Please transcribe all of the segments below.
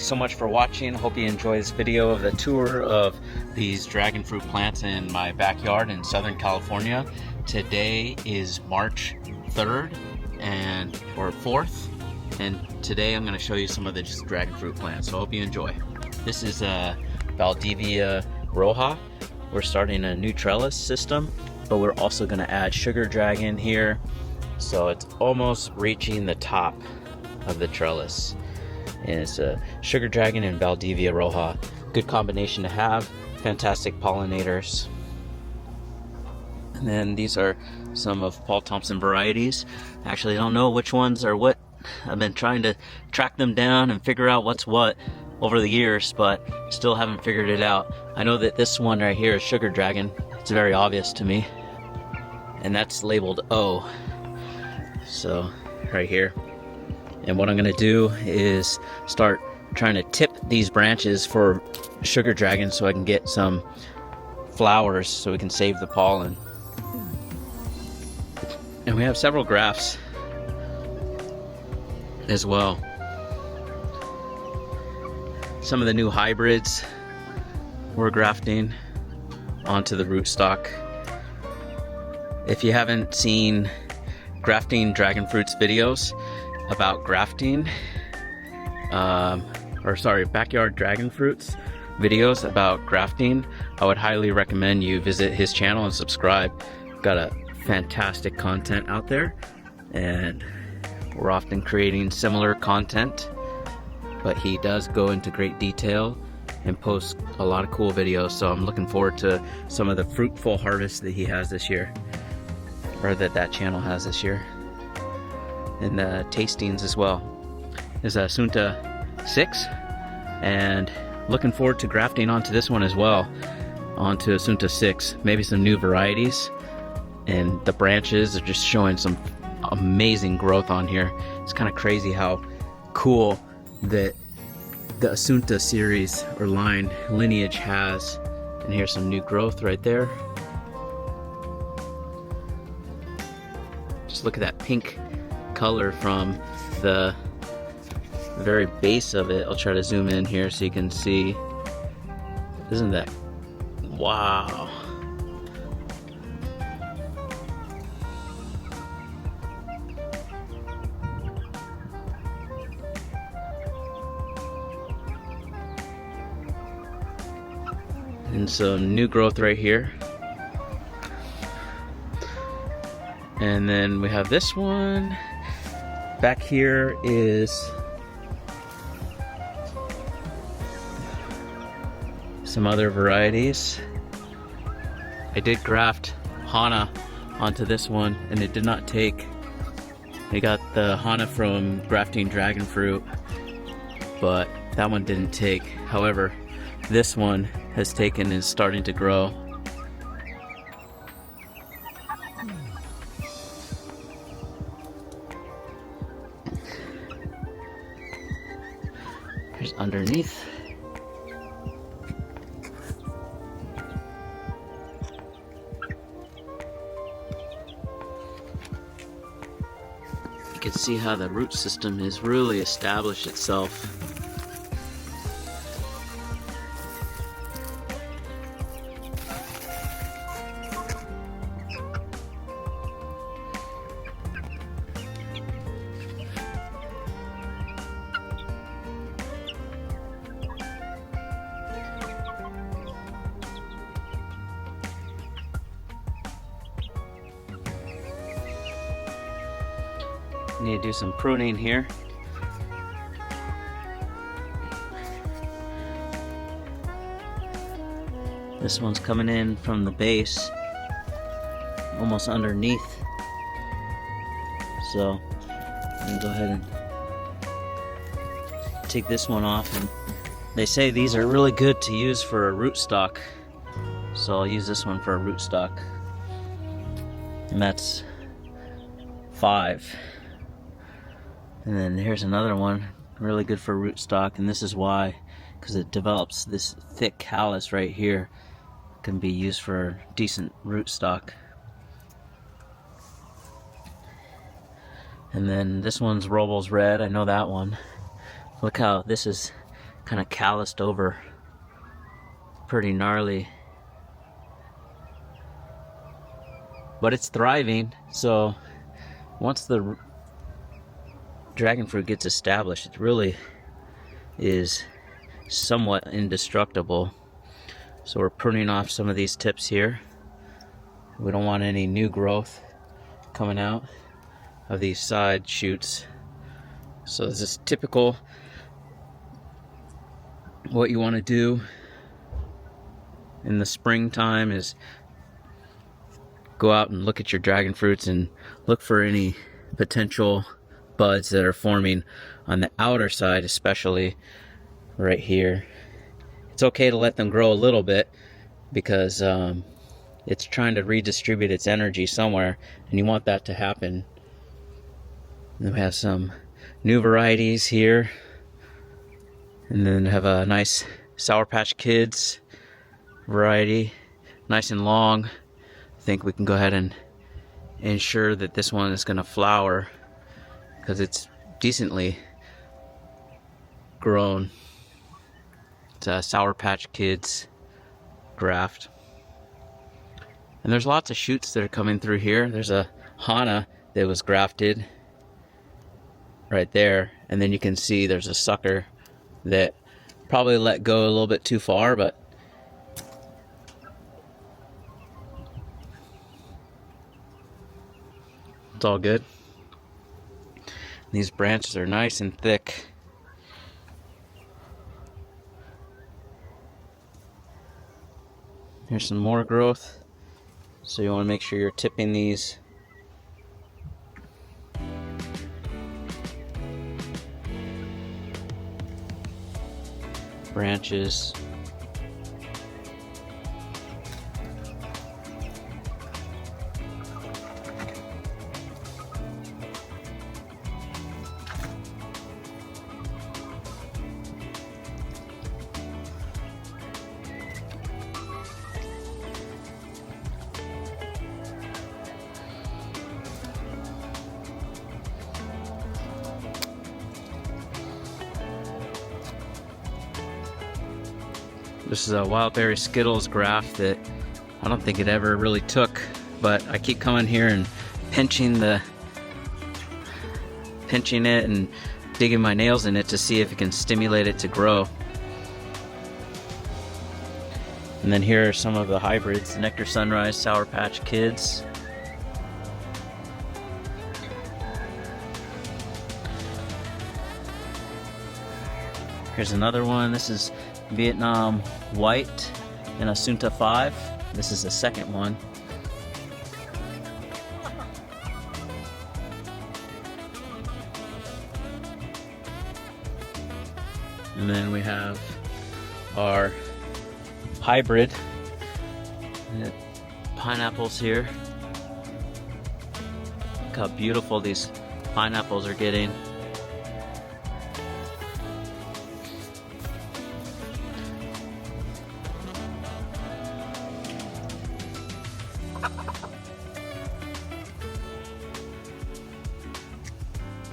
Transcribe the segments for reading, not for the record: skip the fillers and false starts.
so much for watching. Hope you enjoy this video of the tour of these dragon fruit plants in my backyard in Southern California. Today is March 3rd or 4th, and today I'm going to show you some of the just dragon fruit plants, so I hope you enjoy. This is Valdivia Roja. We're starting a new trellis system, but we're also going to add sugar dragon here, so it's almost reaching the top of the trellis. And it's a sugar dragon and Valdivia Roja. Good combination to have. Fantastic pollinators. And then these are some of Paul Thompson varieties. Actually, I don't know which ones are what. I've been trying to track them down and figure out what's what over the years, but still haven't figured it out. I know that this one right here is sugar dragon. It's very obvious to me. And that's labeled O. So, right here. And what I'm going to do is start trying to tip these branches for sugar dragon so I can get some flowers so we can save the pollen. And we have several grafts as well. Some of the new hybrids we're grafting onto the rootstock. If you haven't seen grafting dragon fruits videos about grafting, backyard dragon fruits videos about grafting, I would highly recommend you visit his channel and subscribe. Got a fantastic content out there, and we're often creating similar content, but he does go into great detail and post a lot of cool videos, so I'm looking forward to some of the fruitful harvest that he has this year, or that channel has this year. And the tastings as well. There's a Asuna 6, and looking forward to grafting onto this one as well, onto Asuna 6, maybe some new varieties. And the branches are just showing some amazing growth on here. It's kind of crazy how cool that the Asuna series or line Lineage has. And here's some new growth right there. Just look at that pink color from the very base of it. I'll try to zoom in here so you can see. Isn't that wow? And so new growth right here. And then we have this one. Back here is some other varieties. I did graft Hana onto this one, and it did not take. I got the Hana from grafting dragon fruit, but that one didn't take. However, this one has taken and is starting to grow. Here's underneath. You can see how the root system has really established itself. Need to do some pruning here. This one's coming in from the base, almost underneath. So I'm gonna go ahead and take this one off. And they say these are really good to use for a rootstock, so I'll use this one for a rootstock. And that's 5. And then here's another one, really good for rootstock, and this is why, because it develops this thick callus right here, can be used for decent rootstock. And then this one's Robles Red, I know that one. Look how this is kind of calloused over, pretty gnarly. But it's thriving, so once the dragon fruit gets established, it really is somewhat indestructible. So we're pruning off some of these tips here. We don't want any new growth coming out of these side shoots. So this is typical what you want to do in the springtime is go out and look at your dragon fruits and look for any potential buds that are forming on the outer side, especially right here. It's okay to let them grow a little bit because it's trying to redistribute its energy somewhere, and you want that to happen. And we have some new varieties here, and then have a nice Sour Patch Kids variety, nice and long. I think we can go ahead and ensure that this one is going to flower because it's decently grown. It's a Sour Patch Kids graft. And there's lots of shoots that are coming through here. There's a Hana that was grafted right there, and then you can see there's a sucker that probably let go a little bit too far, but it's all good. These branches are nice and thick. Here's some more growth. So you want to make sure you're tipping these branches. This is a Wildberry Skittles graft that I don't think it ever really took, but I keep coming here and pinching it and digging my nails in it to see if it can stimulate it to grow. And then here are some of the hybrids, Nectar Sunrise, Sour Patch Kids. Here's another one. This is Vietnam White and Asuna 5. This is the second one. And then we have our hybrid pineapples here. Look how beautiful these pineapples are getting.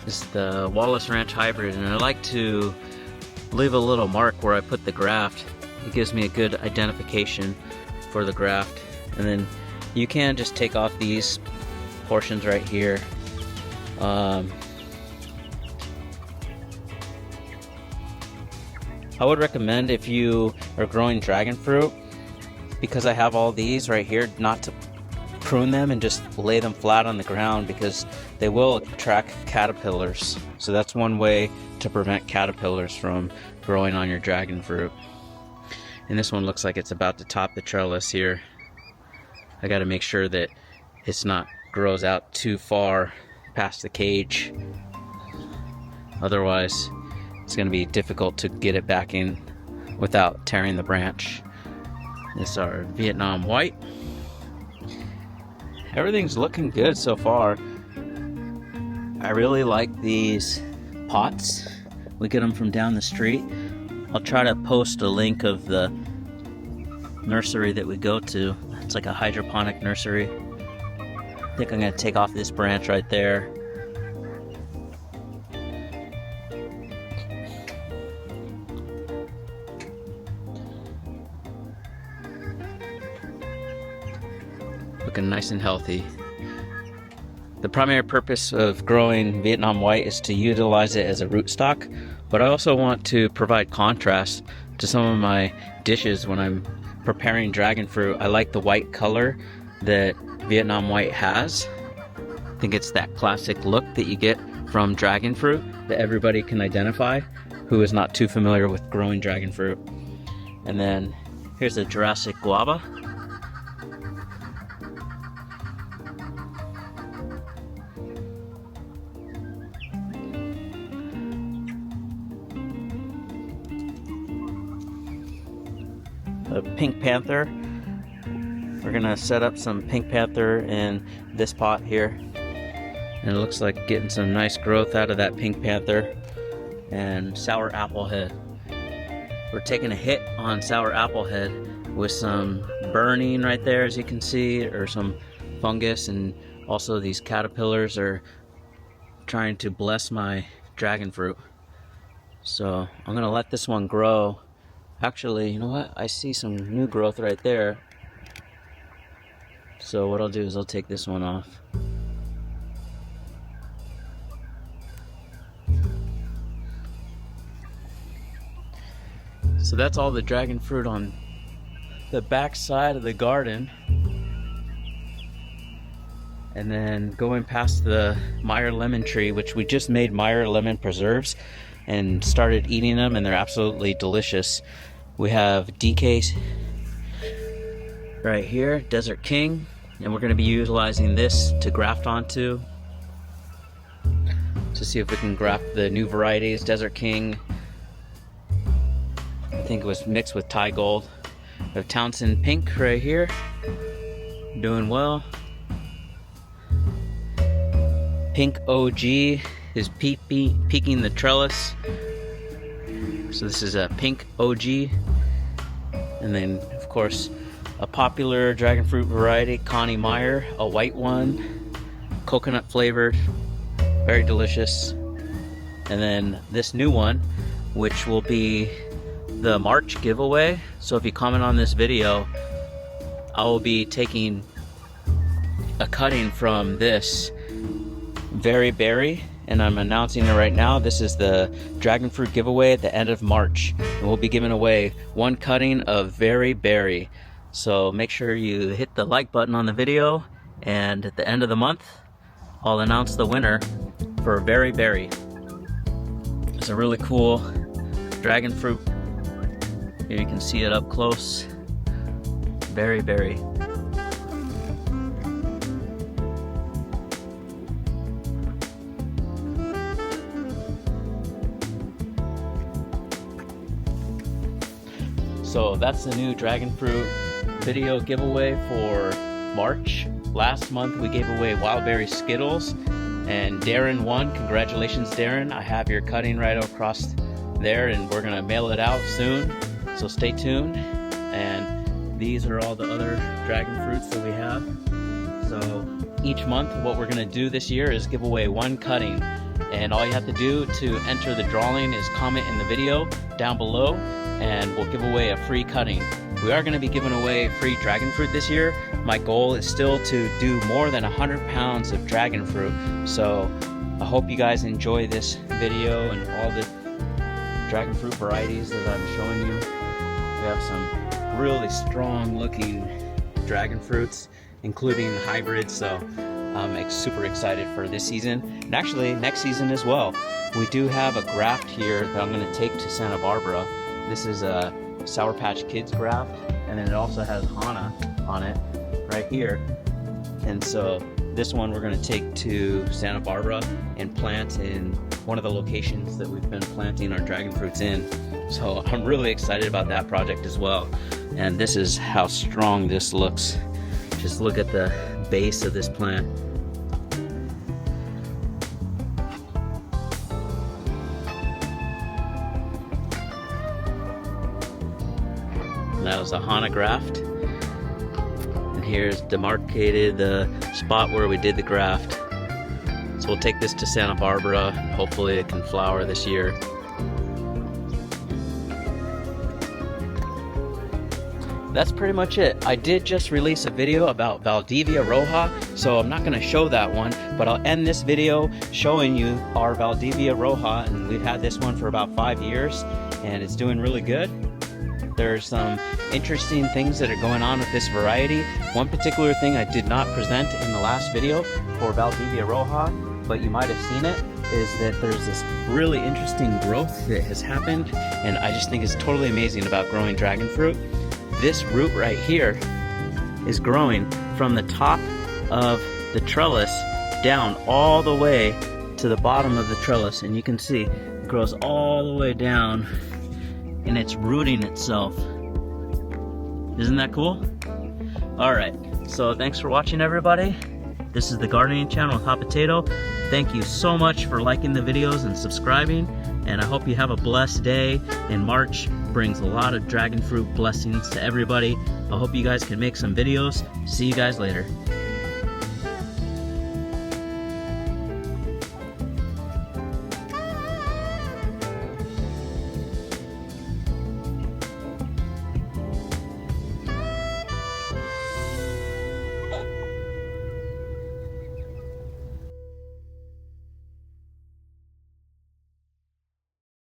This is the Wallace Ranch hybrid, and I like to leave a little mark where I put the graft. It gives me a good identification for the graft. And then you can just take off these portions right here. I would recommend, if you are growing dragon fruit, because I have all these right here, not to prune them and just lay them flat on the ground, because they will attract caterpillars. So that's one way to prevent caterpillars from growing on your dragon fruit. And this one looks like it's about to top the trellis here. I got to make sure that it's not grows out too far past the cage. Otherwise, it's going to be difficult to get it back in without tearing the branch. This is our Vietnam White. Everything's looking good so far. I really like these pots. We get them from down the street. I'll try to post a link of the nursery that we go to. It's like a hydroponic nursery. I think I'm going to take off this branch right there. nice and healthy. The primary purpose of growing Vietnam white is to utilize it as a rootstock, but I also want to provide contrast to some of my dishes when I'm preparing dragon fruit. I like the white color that Vietnam white has. I think it's that classic look that you get from dragon fruit that everybody can identify who is not too familiar with growing dragon fruit. And then here's a Jurassic guava. A pink panther. We're gonna set up some pink panther in this pot here, and it looks like getting some nice growth out of that pink panther. And sour applehead. We're taking a hit on sour applehead with some burning right there, as you can see, or some fungus, and also these caterpillars are trying to bless my dragon fruit. So I'm gonna let this one grow. Actually, you know what? I see some new growth right there. So what I'll do is I'll take this one off. So that's all the dragon fruit on the back side of the garden. And then going past the Meyer lemon tree, which we just made Meyer lemon preserves and started eating them, and they're absolutely delicious. We have DK right here, Desert King, and we're going to be utilizing this to graft onto to see if we can graft the new varieties. Desert King, I think it was mixed with Thai Gold. We have Townsend Pink right here, doing well. Pink OG is peaking the trellis. So this is a pink OG. And then, of course, a popular dragon fruit variety, Connie Meyer, a white one, coconut flavored, very delicious. And then this new one, which will be the March giveaway. So if you comment on this video, I will be taking a cutting from this Very Berry, and I'm announcing it right now. This is the dragon fruit giveaway at the end of March, and we'll be giving away one cutting of Very Berry. So make sure you hit the like button on the video, and at the end of the month I'll announce the winner for Very Berry. It's a really cool dragon fruit. Here you can see it up close. Very Berry. So that's the new dragon fruit video giveaway for March. Last month we gave away wild berry Skittles, and Darren won. Congratulations, Darren. I have your cutting right across there, and we're gonna mail it out soon, so stay tuned. And these are all the other dragon fruits that we have. So each month what we're gonna do this year is give away one cutting, and all you have to do to enter the drawing is comment in the video down below, and we'll give away a free cutting. We are going to be giving away free dragon fruit this year. My goal is still to do more than 100 pounds of dragon fruit. So I hope you guys enjoy this video and all the dragon fruit varieties that I'm showing you. We have some really strong looking dragon fruits, including hybrids. So I'm super excited for this season, and actually next season as well. We do have a graft here that I'm going to take to Santa Barbara. This is a Sour Patch Kids graft, and then it also has Hana on it right here. And so this one we're going to take to Santa Barbara and plant in one of the locations that we've been planting our dragon fruits in. So I'm really excited about that project as well. And this is how strong this looks. Just look at the base of this plant. That was a Hana graft, and here's demarcated the spot where we did the graft. So we'll take this to Santa Barbara. Hopefully it can flower this year. that's pretty much it. I did just release a video about Valdivia Roja, so I'm not going to show that one, but I'll end this video showing you our Valdivia Roja, and we've had this one for about 5 years, and it's doing really good. There's some interesting things that are going on with this variety. One particular thing I did not present in the last video for Valdivia Roja, but you might have seen it, is that there's this really interesting growth that has happened, and I just think it's totally amazing about growing dragon fruit. This root right here is growing from the top of the trellis down all the way to the bottom of the trellis, and you can see it grows all the way down and it's rooting itself. Isn't that cool? Alright, so thanks for watching, everybody. This is the gardening channel with Hot Potato. Thank you so much for liking the videos and subscribing, and I hope you have a blessed day. And March brings a lot of dragon fruit blessings to everybody. I hope you guys can make some videos. See you guys later.